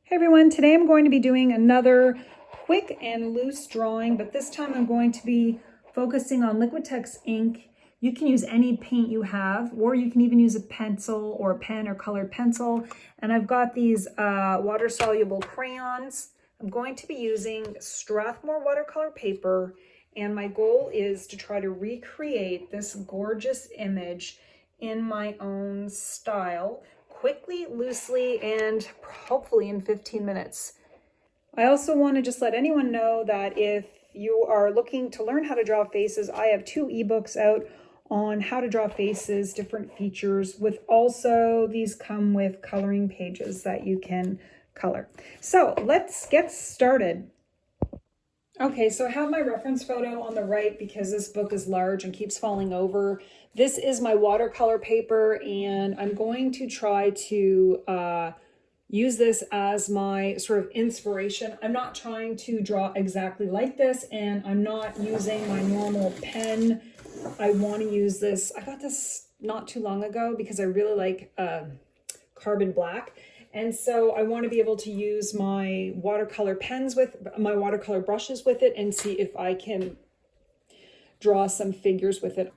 Hey everyone, today I'm going to be doing another quick and loose drawing, but this time I'm going to be focusing on Liquitex ink. You can use any paint you have, or you can even use a pencil or a pen or colored pencil. And I've got these water-soluble crayons. I'm going to be using Strathmore watercolor paper, and my goal is to try to recreate this gorgeous image in my own style, quickly, loosely, and hopefully in 15 minutes. I also want to just let anyone know that if you are looking to learn how to draw faces, I have 2 ebooks out on how to draw faces, different features, with also these come with coloring pages that you can color. So let's get started. Okay, so I have my reference photo on the right because this book is large and keeps falling over. This is my watercolor paper, and I'm going to try to use this as my sort of inspiration. I'm not trying to draw exactly like this, and I'm not using my normal pen. I want to use this. I got this not too long ago because I really like carbon black. And so I want to be able to use my watercolor pens with my watercolor brushes with it and see if I can draw some figures with it.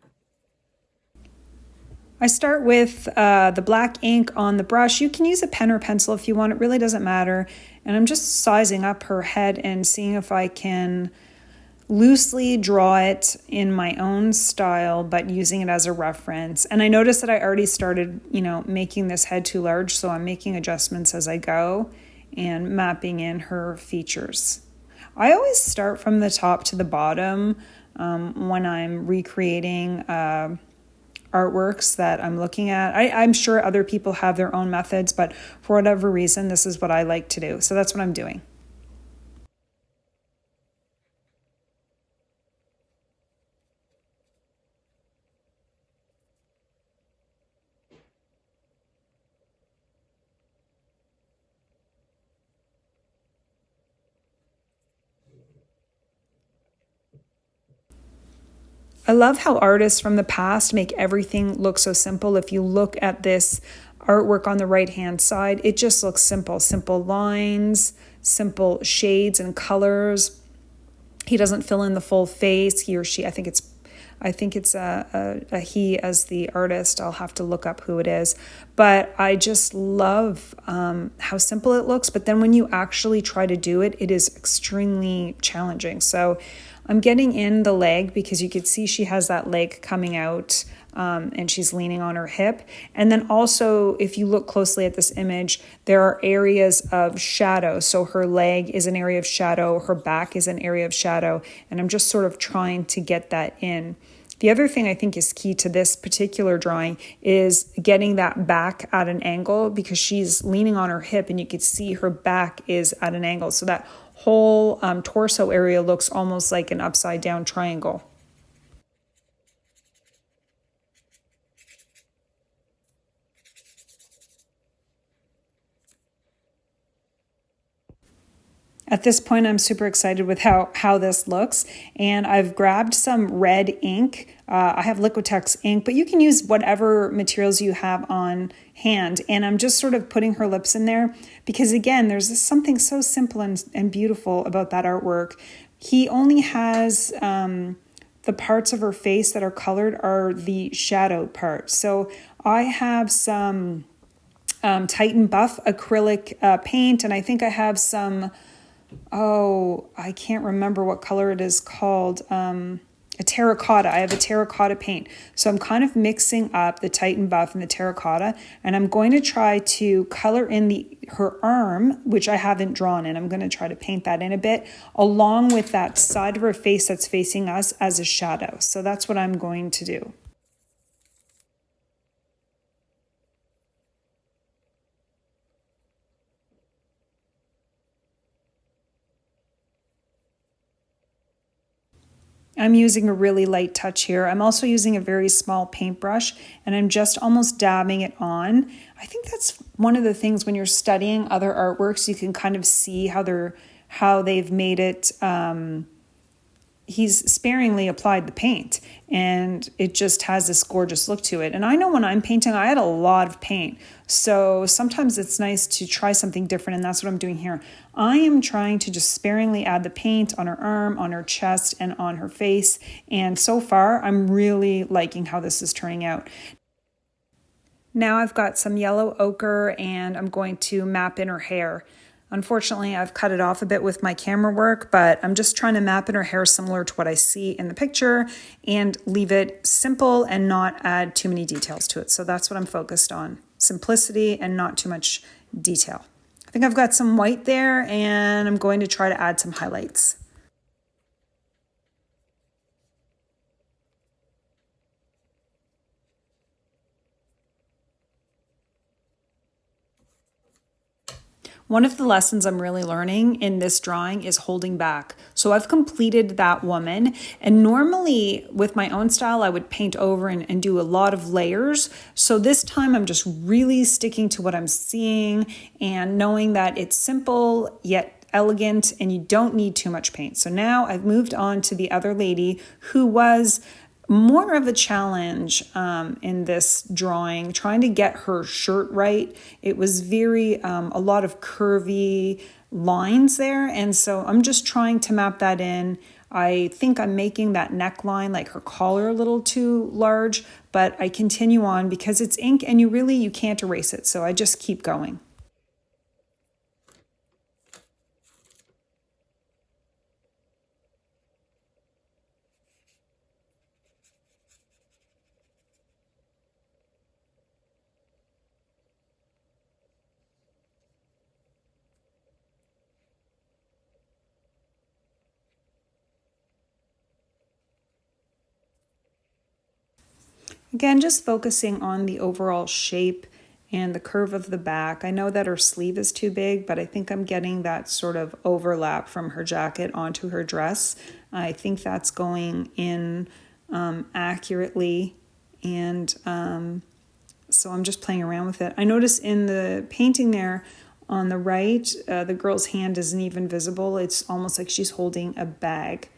I start with the black ink on the brush. You can use a pen or pencil if you want. It really doesn't matter. And I'm just sizing up her head and seeing if I can loosely draw it in my own style, but using it as a reference. And I noticed that I already started, making this head too large, so I'm making adjustments as I go and mapping in her features. I always start from the top to the bottom when I'm recreating artworks that I'm looking at. I'm sure other people have their own methods, but for whatever reason, this is what I like to do. So that's what I'm doing. I love how artists from the past make everything look so simple. If you look at this artwork on the right-hand side, it just looks simple. Simple lines, simple shades and colors. He doesn't fill in the full face, he or she. I think it's a he as the artist. I'll have to look up who it is. But I just love how simple it looks. But then when you actually try to do it, it is extremely challenging. So I'm getting in the leg because you could see she has that leg coming out and she's leaning on her hip. And then also, if you look closely at this image, there are areas of shadow. So her leg is an area of shadow, her back is an area of shadow, and I'm just sort of trying to get that in. The other thing I think is key to this particular drawing is getting that back at an angle because she's leaning on her hip and you could see her back is at an angle. So that whole torso area looks almost like an upside down triangle. At this point, I'm super excited with how this looks, and I've grabbed some red ink. I have Liquitex ink, but you can use whatever materials you have on hand, and I'm just sort of putting her lips in there because, again, there's something so simple and beautiful about that artwork. He only has the parts of her face that are colored are the shadowed parts. So I have some Titan Buff acrylic paint, and I think I have some... I can't remember what color it is called. A terracotta. I have a terracotta paint. So I'm kind of mixing up the Titan Buff and the terracotta, and I'm going to try to color in her arm, which I haven't drawn in. I'm going to try to paint that in a bit, along with that side of her face that's facing us as a shadow. So that's what I'm going to do. I'm using a really light touch here. I'm also using a very small paintbrush, and I'm just almost dabbing it on. I think that's one of the things when you're studying other artworks, you can kind of see how they've made it he's sparingly applied the paint, and it just has this gorgeous look to it. And I know when I'm painting, I add a lot of paint. So sometimes it's nice to try something different, and that's what I'm doing here. I am trying to just sparingly add the paint on her arm, on her chest, and on her face. And so far, I'm really liking how this is turning out. Now I've got some yellow ochre, and I'm going to map in her hair. Unfortunately, I've cut it off a bit with my camera work, but I'm just trying to map in her hair similar to what I see in the picture and leave it simple and not add too many details to it. So that's what I'm focused on, simplicity and not too much detail. I think I've got some white there, and I'm going to try to add some highlights. One of the lessons I'm really learning in this drawing is holding back. So I've completed that woman, and normally with my own style, I would paint over and do a lot of layers. So this time I'm just really sticking to what I'm seeing and knowing that it's simple yet elegant and you don't need too much paint. So now I've moved on to the other lady who was more of a challenge in this drawing, trying to get her shirt right. It was a lot of curvy lines there, and so I'm just trying to map that in. I think I'm making that neckline, like her collar, a little too large, but I continue on because it's ink and you can't erase it, so I just keep going. Again, just focusing on the overall shape and the curve of the back. I know that her sleeve is too big, but I think I'm getting that sort of overlap from her jacket onto her dress. I think that's going in accurately, and so I'm just playing around with it. I notice in the painting there on the right, the girl's hand isn't even visible. It's almost like she's holding a bag.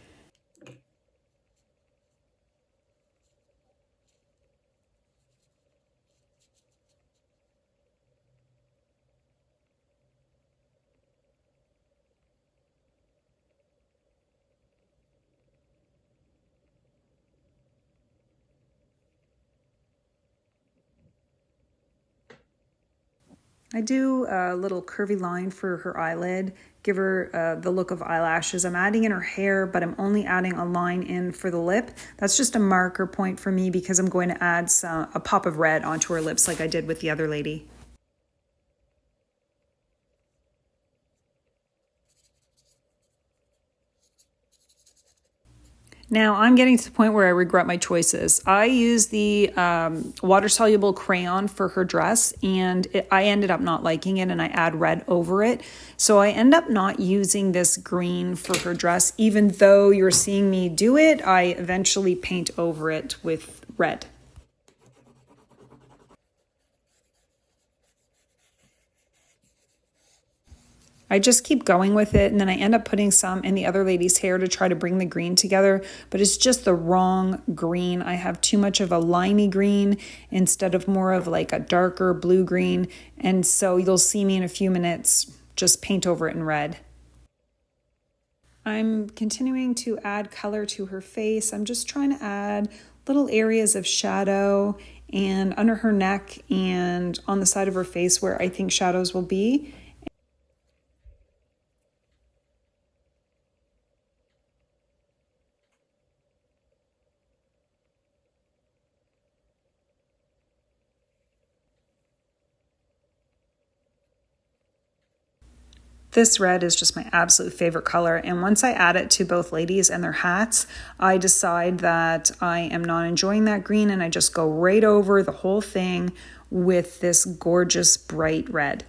I do a little curvy line for her eyelid, give her the look of eyelashes. I'm adding in her hair, but I'm only adding a line in for the lip. That's just a marker point for me because I'm going to add a pop of red onto her lips like I did with the other lady. Now I'm getting to the point where I regret my choices. I used the water-soluble crayon for her dress, and I ended up not liking it, and I add red over it. So I end up not using this green for her dress. Even though you're seeing me do it, I eventually paint over it with red. I just keep going with it, and then I end up putting some in the other lady's hair to try to bring the green together, but it's just the wrong green. I have too much of a limey green instead of more of like a darker blue green, and so you'll see me in a few minutes just paint over it in red. I'm continuing to add color to her face. I'm just trying to add little areas of shadow and under her neck and on the side of her face where I think shadows will be. This red is just my absolute favorite color, and once I add it to both ladies and their hats, I decide that I am not enjoying that green, and I just go right over the whole thing with this gorgeous bright red.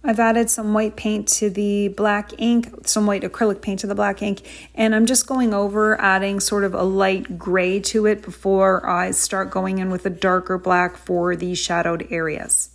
I've added some white paint to the black ink, some white acrylic paint to the black ink, and I'm just going over adding sort of a light gray to it before I start going in with a darker black for the shadowed areas.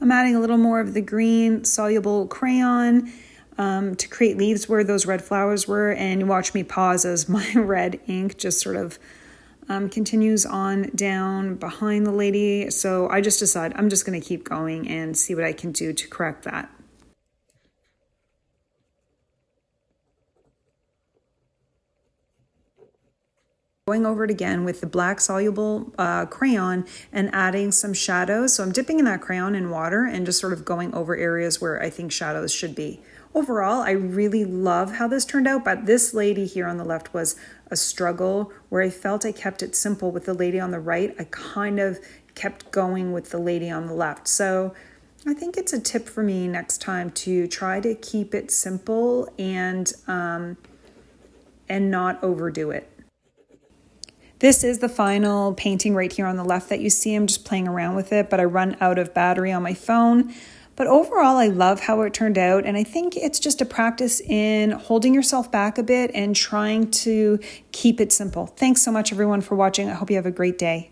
I'm adding a little more of the green soluble crayon to create leaves where those red flowers were, and you watch me pause as my red ink just sort of continues on down behind the lady. So I just decide I'm just going to keep going and see what I can do to correct that. Going over it again with the black soluble crayon and adding some shadows. So I'm dipping in that crayon in water and just sort of going over areas where I think shadows should be. Overall, I really love how this turned out, but this lady here on the left was a struggle where I felt I kept it simple with the lady on the right. I kind of kept going with the lady on the left. So I think it's a tip for me next time to try to keep it simple and not overdo it. This is the final painting right here on the left that you see. I'm just playing around with it, but I run out of battery on my phone. But overall, I love how it turned out. And I think it's just a practice in holding yourself back a bit and trying to keep it simple. Thanks so much, everyone, for watching. I hope you have a great day.